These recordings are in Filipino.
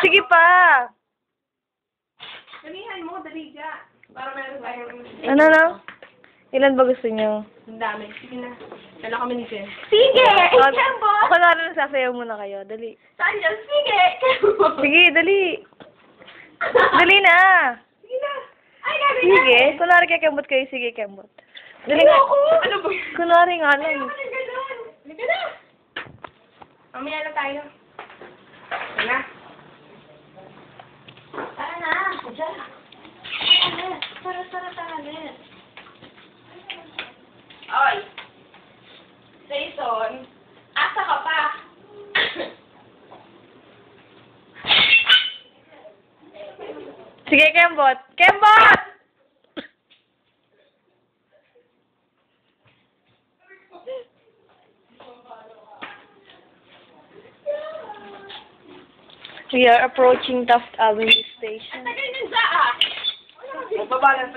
Sige pa. Dalihan mo, dali dya. Para meron tayong... Ano na? Ilan ba gusto niyo? Ang dami. Sige na. Dala kami ni Jen. Sige! O, Kembo! ako na rin sasayaw muna kayo. Dali. Saan dyan? Sige! Kembo! Sige, dali. Dali na. Sige na! Ay, gabi na! Sige. Kunwari kay Kembot kayo. Sige, Kembot. Dali nga. Ano ba? Kunwari nga lang. Ano ganun? Halika na. Mamaya na tayo. Sige na. Tara na! Diyan! Tara. Oy! Jason! Asa ka pa? Sige, Kembot. Kembot! We are approaching Taft Avenue Station. Tagal nang saa! Nagbabalance.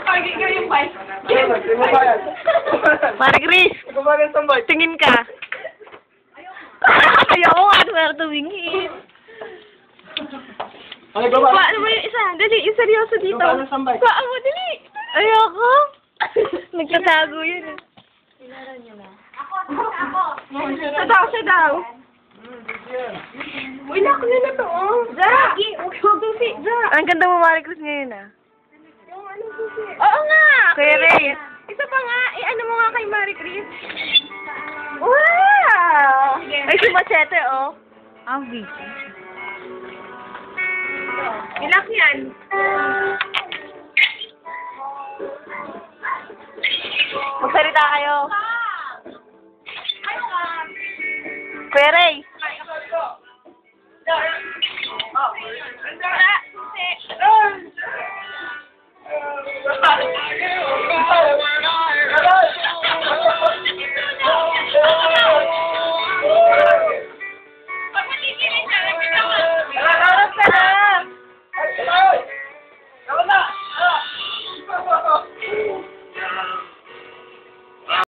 Ay, ikaw yung bike. Mari Chris, tingin ka. Ayoko nga na tumingin. Ano mo yung isa? Dali, yung seryoso dito. Paa mo, dali. Ayoko. Nagtatago yun eh. Ako! Siya daw. Uy, nakuha na to, oh. Zara! Huwag susi! Zara! Ang ganda mo, Mari Chris, ngayon ah. Yung ano susi? Oo nga! Kuya Ray. Isa pa nga, ano mo nga kay Marie Chris? Wow! Ay, si Machete, oh. Ang busy. Ilak yan. Magsalita kayo. Kuya Ray.